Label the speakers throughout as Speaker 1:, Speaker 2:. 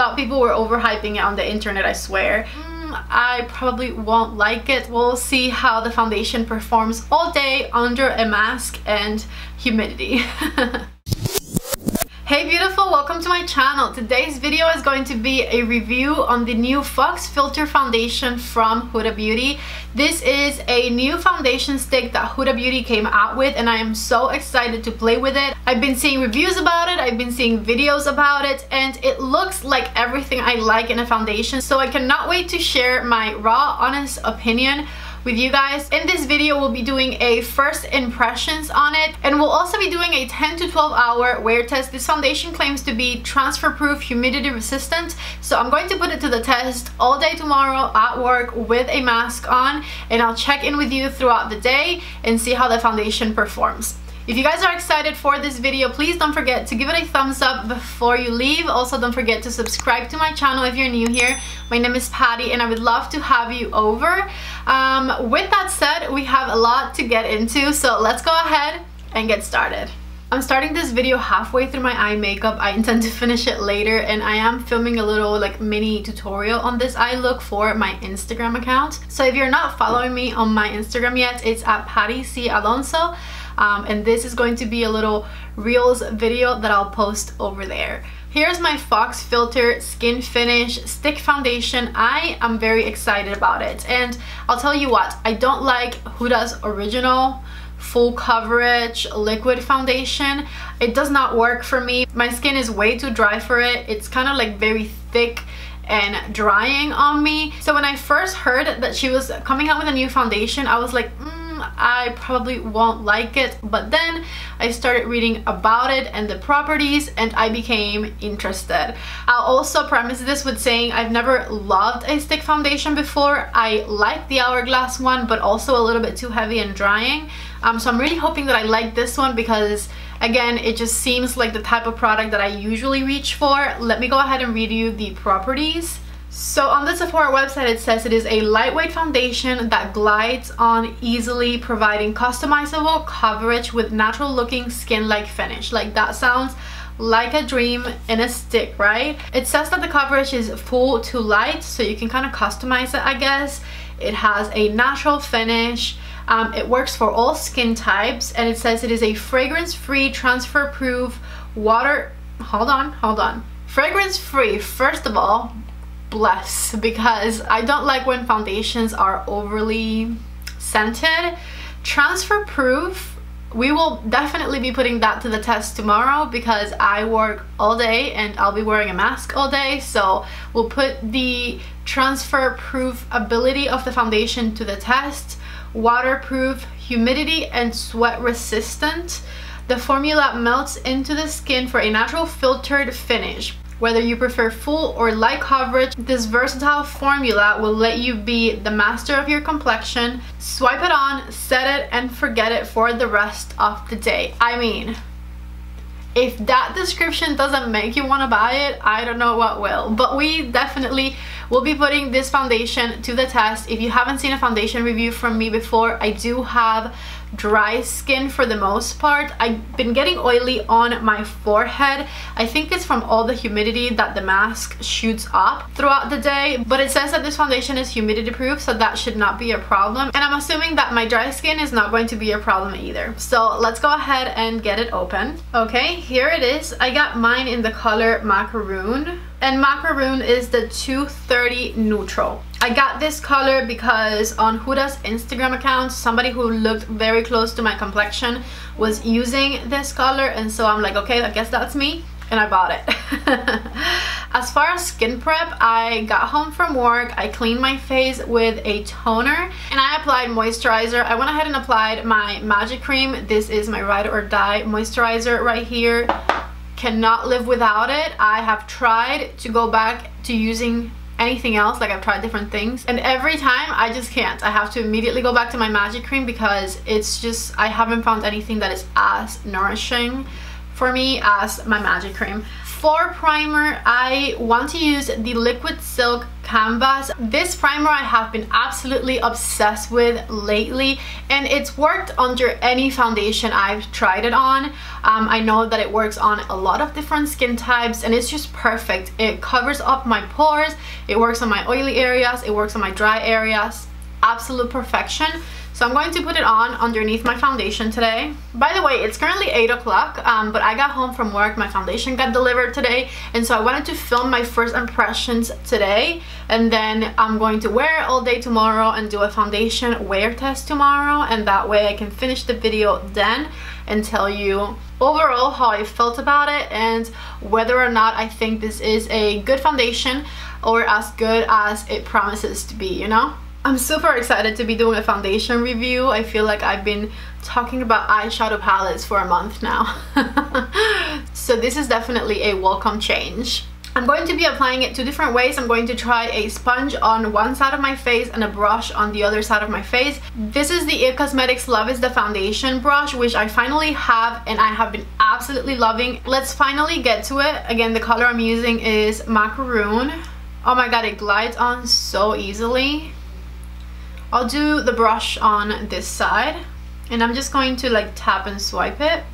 Speaker 1: thought people were overhyping it on the internet, I swear. I probably won't like it. We'll see how the foundation performs all day under a mask and humidity. Hey beautiful, welcome to my channel. Today's video is going to be a review on the new FauxFilter foundation from Huda Beauty. This is a new foundation stick that Huda Beauty came out with and I am so excited to play with it. I've been seeing reviews about it, I've been seeing videos about it, and it looks like everything I like in a foundation. So I cannot wait to share my raw, honest opinion with you guys. In this video we'll be doing a first impressions on it, and we'll also be doing a 10 to 12 hour wear test. This foundation claims to be transfer proof, humidity resistant, so I'm going to put it to the test all day tomorrow at work with a mask on, and I'll check in with you throughout the day and see how the foundation performs. If you guys are excited for this video, please don't forget to give it a thumbs up before you leave. Also, don't forget to subscribe to my channel if you're new here. My name is Patty and I would love to have you over. With that said, we have a lot to get into, so let's go ahead and get started. I'm starting this video halfway through my eye makeup. I intend to finish it later, and I am filming a little like mini tutorial on this eye look for my Instagram account. So if you're not following me on my Instagram yet, it's at Patty C Alonso. And this is going to be a little reels video that I'll post over there. Here's my FauxFilter Skin Finish Stick Foundation. I am very excited about it, and I'll tell you what, I don't like Huda's original full coverage liquid foundation. It does not work for me. My skin is way too dry for it. It's kind of like very thick and drying on me. So when I first heard that she was coming out with a new foundation, I was like, I probably won't like it. But then I started reading about it and the properties, and I became interested. I'll also preface this with saying I've never loved a stick foundation before. I like the Hourglass one, but also a little bit too heavy and drying. So I'm really hoping that I like this one, because again, it just seems like the type of product that I usually reach for. Let me go ahead and read you the properties. So on the Sephora website, it says it is a lightweight foundation that glides on easily, providing customizable coverage with natural looking skin-like finish. Like, that sounds like a dream in a stick, right? It says that the coverage is full to light, so you can kind of customize it, I guess. It has a natural finish. It works for all skin types, and it says it is a fragrance-free, transfer-proof, fragrance-free. First of all, bless, because I don't like when foundations are overly scented. Transfer proof, we will definitely be putting that to the test tomorrow, because I work all day and I'll be wearing a mask all day. So we'll put the transfer proof ability of the foundation to the test. Waterproof, humidity and sweat resistant. The formula melts into the skin for a natural filtered finish. Whether you prefer full or light coverage, this versatile formula will let you be the master of your complexion. Swipe it on, set it, and forget it for the rest of the day. I mean, if that description doesn't make you want to buy it, I don't know what will. But we definitely will be putting this foundation to the test. If you haven't seen a foundation review from me before, I do have dry skin for the most part. I've been getting oily on my forehead. I think it's from all the humidity that the mask shoots up throughout the day, but it says that this foundation is humidity proof, so that should not be a problem, and I'm assuming that my dry skin is not going to be a problem either. So let's go ahead and get it open. Okay, here it is. I got mine in the color Macaroon, and Macaroon is the 230 neutral. I got this color because on Huda's Instagram account, somebody who looked very close to my complexion was using this color, and so I'm like, okay, I guess that's me, and I bought it. As far as skin prep, I got home from work, I cleaned my face with a toner, and I applied moisturizer. I went ahead and applied my Magic Cream. This is my Ride or Die moisturizer right here. Cannot live without it. I have tried to go back to using anything else, like I've tried different things, and every time I just can't. I have to immediately go back to my Magic Cream, because it's just, I haven't found anything that is as nourishing for me as my Magic Cream. For primer, I want to use the Liquid Silk Canvas. This primer I have been absolutely obsessed with lately, and it's worked under any foundation I've tried it on. I know that it works on a lot of different skin types, and it's just perfect. It covers up my pores, it works on my oily areas, it works on my dry areas. Absolute perfection. So I'm going to put it on underneath my foundation today. By the way, it's currently 8 o'clock, but I got home from work, my foundation got delivered today, and so I wanted to film my first impressions today, and then I'm going to wear it all day tomorrow and do a foundation wear test tomorrow, and that way I can finish the video then and tell you overall how I felt about it and whether or not I think this is a good foundation or as good as it promises to be, you know? I'm super excited to be doing a foundation review. I feel like I've been talking about eyeshadow palettes for a month now. So this is definitely a welcome change. I'm going to be applying it two different ways. I'm going to try a sponge on one side of my face and a brush on the other side of my face. This is the IT Cosmetics Love is the Foundation brush, which I finally have and I have been absolutely loving. Let's finally get to it. Again, the color I'm using is Macaroon. Oh my god, it glides on so easily. I'll do the brush on this side, and I'm just going to like tap and swipe it.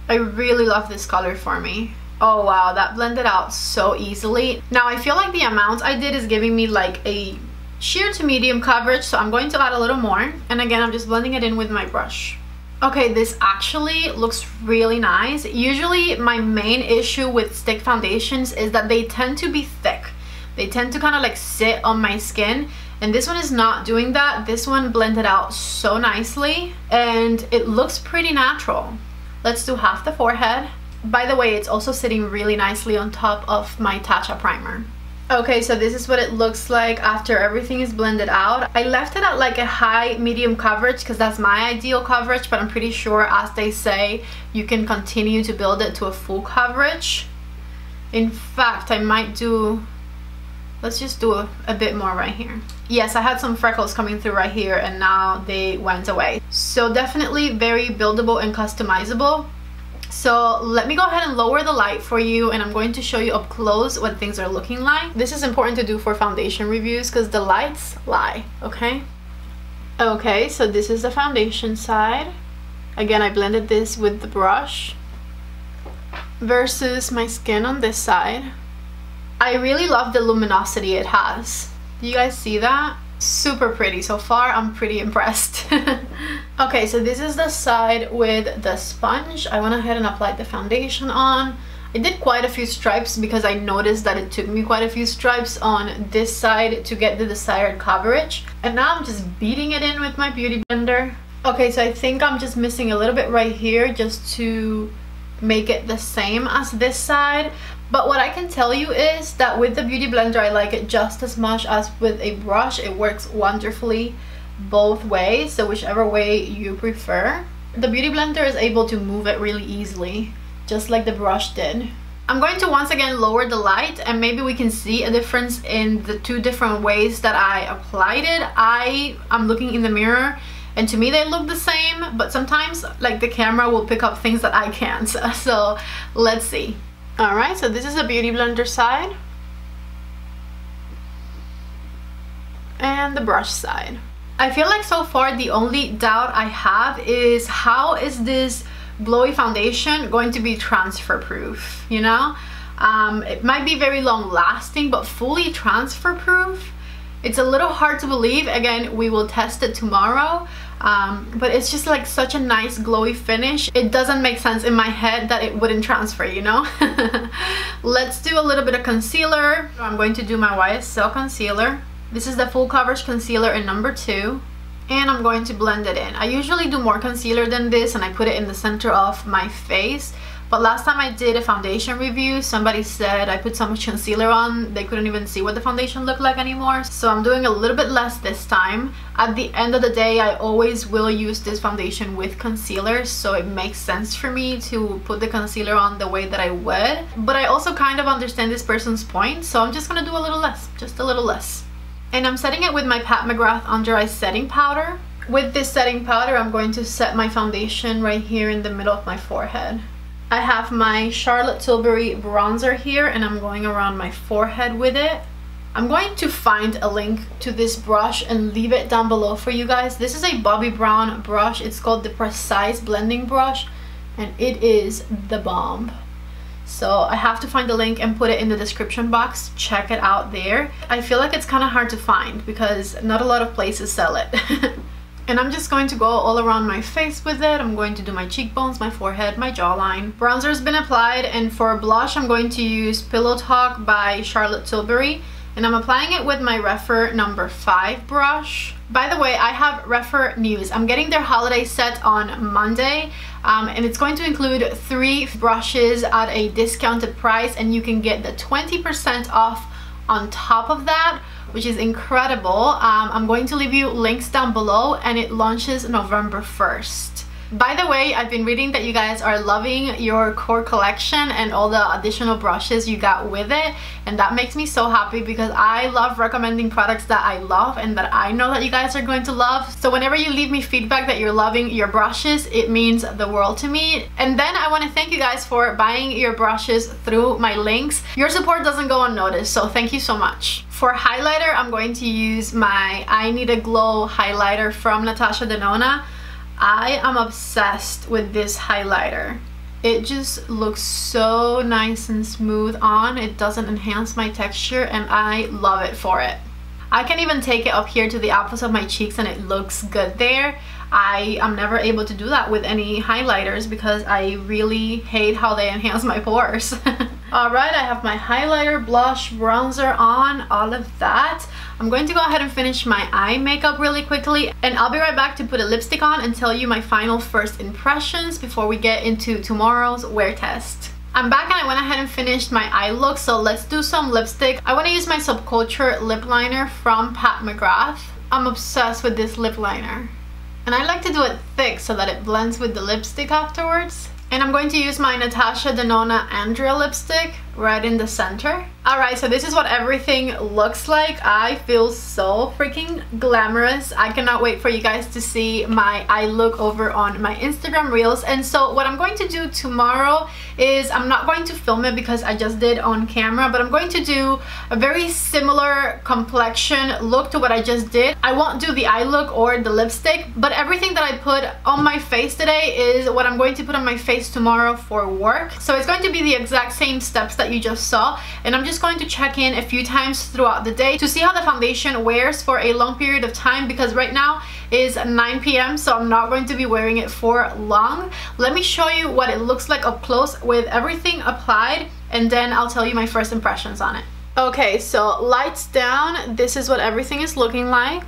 Speaker 1: I really love this color for me. Oh wow, that blended out so easily. Now I feel like the amount I did is giving me like a sheer to medium coverage, so I'm going to add a little more. And again, I'm just blending it in with my brush. Okay, this actually looks really nice. Usually my main issue with stick foundations is that they tend to be thick. They tend to kind of like sit on my skin. And this one is not doing that. This one blended out so nicely and it looks pretty natural. Let's do half the forehead. By the way, it's also sitting really nicely on top of my Tatcha primer. Okay, so this is what it looks like after everything is blended out. I left it at like a high medium coverage because that's my ideal coverage, but I'm pretty sure, as they say, you can continue to build it to a full coverage. In fact, I might do... Let's just do a bit more right here. Yes, I had some freckles coming through right here and now they went away. So definitely very buildable and customizable. So let me go ahead and lower the light for you, and I'm going to show you up close what things are looking like. This is important to do for foundation reviews because the lights lie, okay? Okay, so this is the foundation side. Again, I blended this with the brush versus my skin on this side. I really love the luminosity it has. Do you guys see that? Super pretty. So far, I'm pretty impressed. Okay, so this is the side with the sponge. I went ahead and applied the foundation on. I did quite a few stripes because I noticed that it took me quite a few stripes on this side to get the desired coverage. And now I'm just beating it in with my beauty blender. Okay, so I think I'm just missing a little bit right here just to make it the same as this side. But what I can tell you is that with the beauty blender, I like it just as much as with a brush. It works wonderfully both ways, so whichever way you prefer. The beauty blender is able to move it really easily, just like the brush did. I'm going to once again lower the light, and maybe we can see a difference in the two different ways that I applied it. I'm looking in the mirror, and to me they look the same, but sometimes like the camera will pick up things that I can't. So let's see. Alright, so this is the beauty blender side and the brush side. I feel like so far the only doubt I have is how is this glowy foundation going to be transfer proof, you know? It might be very long lasting, but fully transfer proof, it's a little hard to believe. Again, we will test it tomorrow. But it's just like such a nice glowy finish. It doesn't make sense in my head that it wouldn't transfer, you know? Let's do a little bit of concealer. I'm going to do my YSL concealer. This is the full coverage concealer in number 2. And I'm going to blend it in. I usually do more concealer than this and I put it in the center of my face. But last time I did a foundation review, somebody said I put so much concealer on, they couldn't even see what the foundation looked like anymore. So I'm doing a little bit less this time. At the end of the day, I always will use this foundation with concealer, so it makes sense for me to put the concealer on the way that I would. But I also kind of understand this person's point, so I'm just gonna do a little less, just a little less. And I'm setting it with my Pat McGrath Under Eye Setting Powder. With this setting powder, I'm going to set my foundation right here in the middle of my forehead. I have my Charlotte Tilbury bronzer here, and I'm going around my forehead with it. I'm going to find a link to this brush and leave it down below for you guys. This is a Bobbi Brown brush. It's called the Precise Blending Brush, and it is the bomb. So I have to find the link and put it in the description box. Check it out there. I feel like it's kind of hard to find because not a lot of places sell it. And I'm just going to go all around my face with it. I'm going to do my cheekbones, my forehead, my jawline. Bronzer's been applied, and for blush I'm going to use Pillow Talk by Charlotte Tilbury. And I'm applying it with my REPHR number 5 brush. By the way, I have REPHR news. I'm getting their holiday set on Monday, and it's going to include 3 brushes at a discounted price, and you can get the 20% off on top of that, which is incredible. I'm going to leave you links down below, and it launches November 1st. By the way, I've been reading that you guys are loving your core collection and all the additional brushes you got with it, and that makes me so happy because I love recommending products that I love and that I know that you guys are going to love. So whenever you leave me feedback that you're loving your brushes, it means the world to me. And then I want to thank you guys for buying your brushes through my links. Your support doesn't go unnoticed, so thank you so much. For highlighter, I'm going to use my I Need a Glow highlighter from Natasha Denona. I am obsessed with this highlighter. It just looks so nice and smooth on. It doesn't enhance my texture, and I love it for it. I can even take it up here to the apples of my cheeks and it looks good there. I am never able to do that with any highlighters because I really hate how they enhance my pores. Alright, I have my highlighter, blush, bronzer on, all of that. I'm going to go ahead and finish my eye makeup really quickly, and I'll be right back to put a lipstick on and tell you my final first impressions before we get into tomorrow's wear test. I'm back and I went ahead and finished my eye look, so let's do some lipstick. I want to use my Subculture lip liner from Pat McGrath. I'm obsessed with this lip liner, and I like to do it thick so that it blends with the lipstick afterwards. And I'm going to use my Natasha Denona Andrea lipstick right in the center. Alright, so this is what everything looks like. I feel so freaking glamorous. I cannot wait for you guys to see my eye look over on my Instagram reels. And so what I'm going to do tomorrow is, I'm not going to film it because I just did on camera, but I'm going to do a very similar complexion look to what I just did. I won't do the eye look or the lipstick, but everything that I put on my face today is what I'm going to put on my face tomorrow for work. So it's going to be the exact same steps that you just saw, and I'm just going to check in a few times throughout the day to see how the foundation wears for a long period of time, because right now is 9 p.m. so I'm not going to be wearing it for long. Let me show you what it looks like up close with everything applied, and then I'll tell you my first impressions on it. Okay, so lights down, this is what everything is looking like.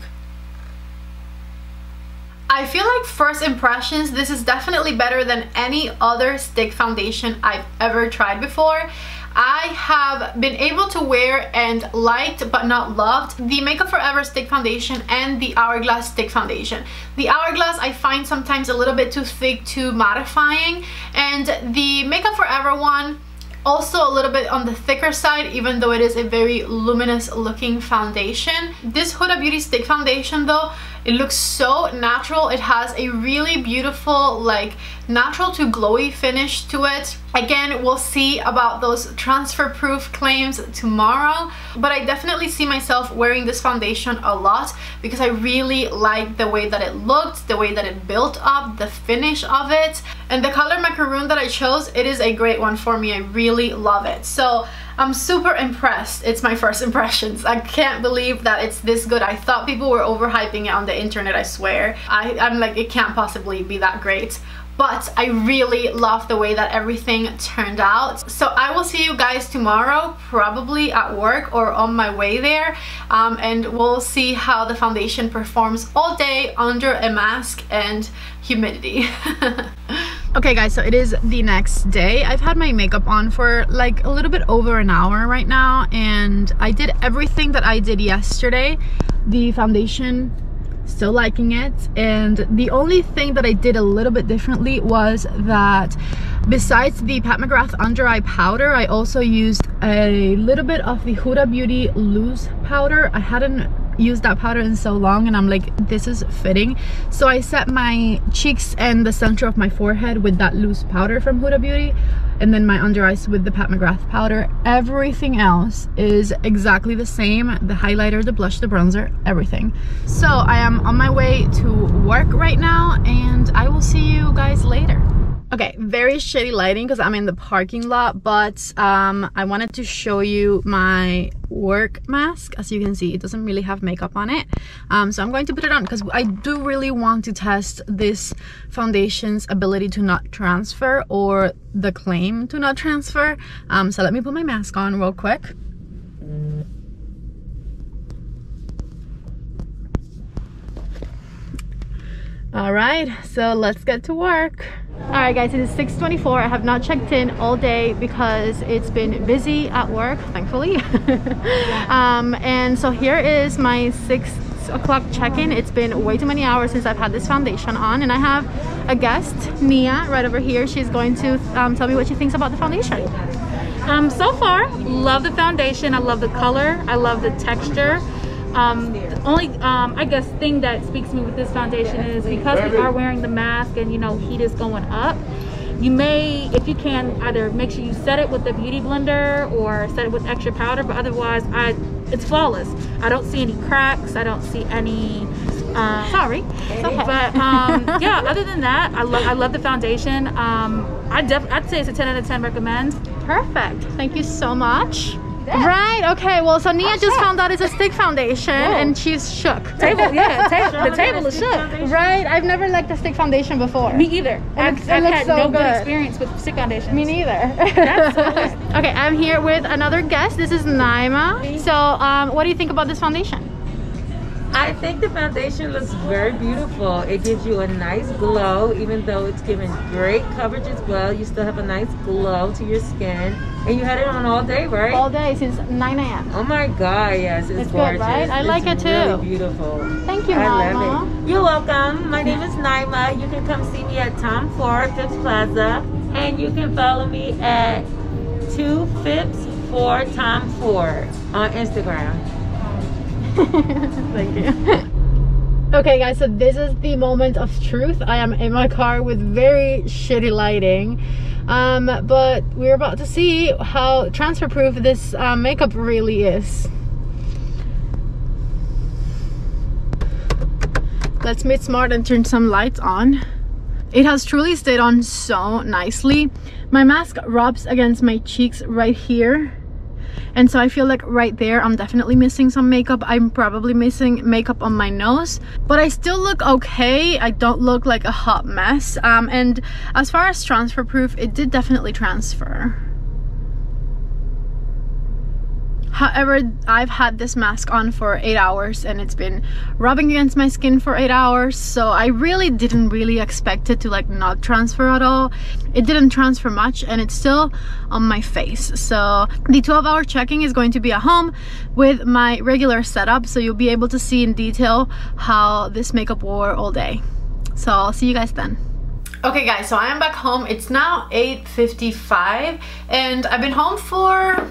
Speaker 1: I feel like first impressions, this is definitely better than any other stick foundation I've ever tried before. I have been able to wear and liked but not loved the Makeup Forever stick foundation and the Hourglass stick foundation. The Hourglass I find sometimes a little bit too thick, too mattifying, and the Makeup Forever one also a little bit on the thicker side, even though it is a very luminous looking foundation. This Huda Beauty stick foundation though, it looks so natural. It has a really beautiful, like, natural to glowy finish to it. Again, we'll see about those transfer proof claims tomorrow, but I definitely see myself wearing this foundation a lot because I really like the way that it looked, the way that it built up, the finish of it. And the color Macaroon that I chose, it is a great one for me. I really love it. So I'm super impressed. It's my first impressions. I can't believe that it's this good. I thought people were overhyping it on the internet, I swear. I'm like, it can't possibly be that great. But I really love the way that everything turned out. So I will see you guys tomorrow, probably at work or on my way there, and we'll see how the foundation performs all day under a mask and humidity. Okay guys, so it is the next day. I've had my makeup on for like a little bit over an hour right now, and I did everything that I did yesterday. The foundation, still liking it, and the only thing that I did a little bit differently was that besides the Pat McGrath under eye powder, I also used a little bit of the Huda Beauty loose powder. I hadn't used that powder in so long, and I'm like, this is fitting. So I set my cheeks and the center of my forehead with that loose powder from Huda Beauty, and then my under eyes with the Pat McGrath powder. Everything else is exactly the same. The highlighter, the blush, the bronzer, everything. So I am on my way to work right now, and I will see you guys later. Okay, very shitty lighting because I'm in the parking lot, but I wanted to show you my work mask. As you can see, it doesn't really have makeup on it, so I'm going to put it on because I do really want to test this foundation's ability to not transfer, or the claim to not transfer. So let me put my mask on real quick. All right, so let's get to work. All right guys, it is 6:24. I have not checked in all day because it's been busy at work, thankfully. And so here is my 6 o'clock check-in. It's been way too many hours since I've had this foundation on, and I have a guest, Nia, right over here. She's going to tell me what she thinks about the foundation.
Speaker 2: So far, love the foundation. I love the color. I love the texture. The only I guess thing that speaks to me with this foundation is because we are wearing the mask and, you know, heat is going up, you may, if you can, either make sure you set it with the beauty blender or set it with extra powder, but otherwise it's flawless. I don't see any cracks, I don't see any sorry, but yeah, other than that, I love the foundation. I'd say it's a 10 out of 10 recommend.
Speaker 1: Perfect, thank you so much. Right, okay, well, so Nia just found out it's a stick foundation. Whoa. And she's shook.
Speaker 2: The table is shook.
Speaker 1: Right, I've never liked a stick foundation before.
Speaker 2: Me either. I've had no good experience with stick foundations.
Speaker 1: Me neither. That's so good. Okay, I'm here with another guest. This is Naima. So, what do you think about this foundation?
Speaker 3: I think the foundation looks very beautiful. It gives you a nice glow, even though it's giving great coverage as well. You still have a nice glow to your skin. And you had it on all day, right?
Speaker 1: All day, since 9 a.m.
Speaker 3: Oh my God, yes, it's gorgeous.
Speaker 1: Good, right? I like it too.
Speaker 3: Really beautiful.
Speaker 1: Thank you,
Speaker 3: I
Speaker 1: Naima.
Speaker 3: love it. You're welcome. My name is Naima. You can come see me at Tom Ford Phipps Plaza. And you can follow me at 2 Phipps for Tom Ford on Instagram.
Speaker 1: Thank you. Okay guys, so this is the moment of truth. I am in my car with very shitty lighting, but we're about to see how transfer proof this makeup really is. Let's meet smart and turn some lights on. It has truly stayed on so nicely. My mask rubs against my cheeks right here, and so I feel like right there I'm definitely missing some makeup. I'm probably missing makeup on my nose, but I still look okay. I don't look like a hot mess. And as far as transfer proof, it did definitely transfer. However, I've had this mask on for 8 hours and it's been rubbing against my skin for 8 hours, so I really didn't expect it to like not transfer at all. It didn't transfer much and it's still on my face. So the 12-hour checking is going to be at home with my regular setup, so you'll be able to see in detail how this makeup wore all day. So I'll see you guys then. Okay guys, so I am back home. It's now 8:55 and I've been home for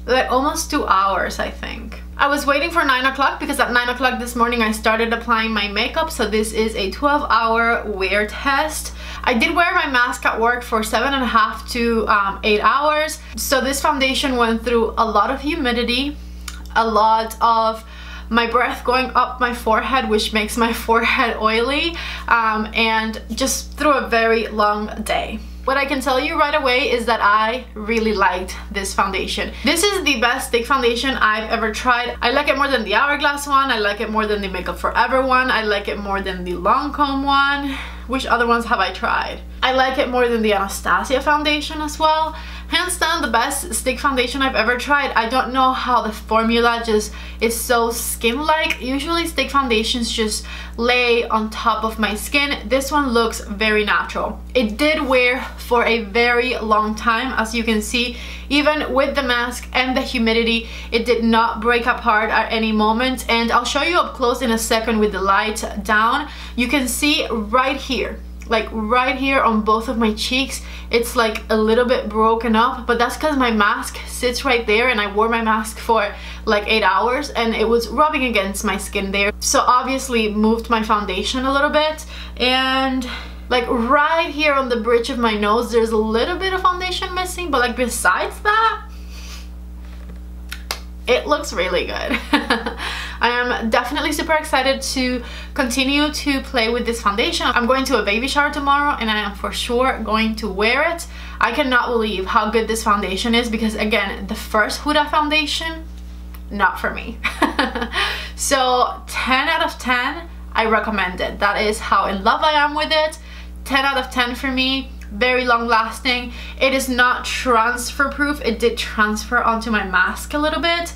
Speaker 1: like almost 2 hours, I think. I was waiting for 9 o'clock because at 9 o'clock this morning I started applying my makeup, so this is a 12-hour wear test. I did wear my mask at work for 7.5 to 8 hours. So this foundation went through a lot of humidity, a lot of my breath going up my forehead, which makes my forehead oily, and just through a very long day. What I can tell you right away is that I really liked this foundation. This is the best stick foundation I've ever tried. I like it more than the Hourglass one. I like it more than the Makeup Forever one. I like it more than the Lancôme one. Which other ones have I tried? I like it more than the Anastasia foundation as well. Hands down the best stick foundation I've ever tried. I don't know how the formula just is so skin-like. Usually stick foundations just lay on top of my skin. This one looks very natural. It did wear for a very long time, as you can see. Even with the mask and the humidity, it did not break apart at any moment. And I'll show you up close in a second with the light down. You can see right here like right here on both of my cheeks. It's like a little bit broken up, but that's because my mask sits right there, and I wore my mask for like 8 hours and it was rubbing against my skin there, so obviously moved my foundation a little bit. And like right here on the bridge of my nose, there's a little bit of foundation missing, but like besides that, it looks really good. I am definitely super excited to continue to play with this foundation. I'm going to a baby shower tomorrow and I am for sure going to wear it. I cannot believe how good this foundation is, because again, the first Huda foundation, not for me. So 10 out of 10, I recommend it. That is how in love I am with it. 10 out of 10 for me. Very long lasting. It is not transfer proof. It did transfer onto my mask a little bit,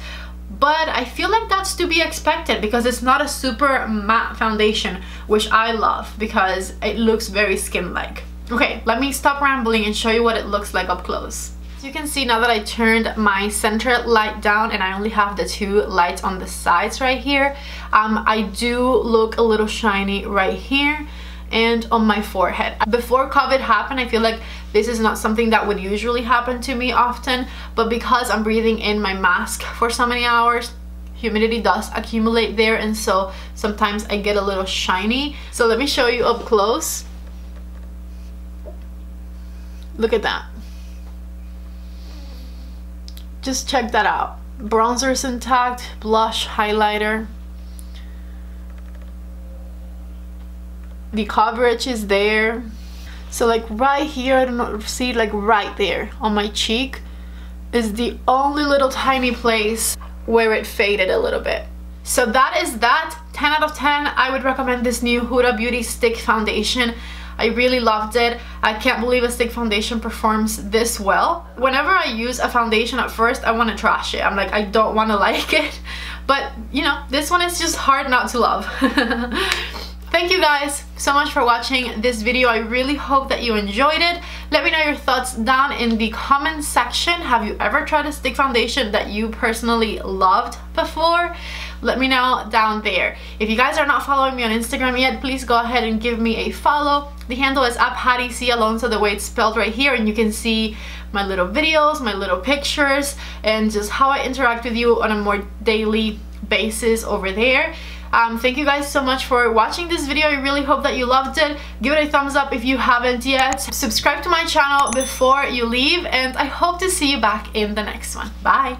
Speaker 1: but I feel like that's to be expected because it's not a super matte foundation, which I love because it looks very skin-like. Okay, let me stop rambling and show you what it looks like up close. As you can see, now that I turned my center light down and I only have the 2 lights on the sides right here, I do look a little shiny right here and on my forehead. Before COVID happened, I feel like this is not something that would usually happen to me often, but because I'm breathing in my mask for so many hours, humidity does accumulate there, and so sometimes I get a little shiny. So let me show you up close. Look at that. Just check that out. Bronzer is intact, blush, highlighter. The coverage is there. So like right here, I don't know, see, like right there on my cheek is the only little tiny place where it faded a little bit. So that is that. 10 out of 10. I would recommend this new Huda Beauty stick foundation. I really loved it. I can't believe a stick foundation performs this well. Whenever I use a foundation at first, I want to trash it. I'm like, I don't want to like it. But you know, this one is just hard not to love. Thank you guys so much for watching this video. I really hope that you enjoyed it. Let me know your thoughts down in the comment section. Have you ever tried a stick foundation that you personally loved before? Let me know down there. If you guys are not following me on Instagram yet, please go ahead and give me a follow. The handle is @HattieC_Alonso, the way it's spelled right here, and you can see my little videos, my little pictures, and just how I interact with you on a more daily basis over there. Thank you guys so much for watching this video. I really hope that you loved it. Give it a thumbs up if you haven't yet. Subscribe to my channel before you leave, and I hope to see you back in the next one. Bye!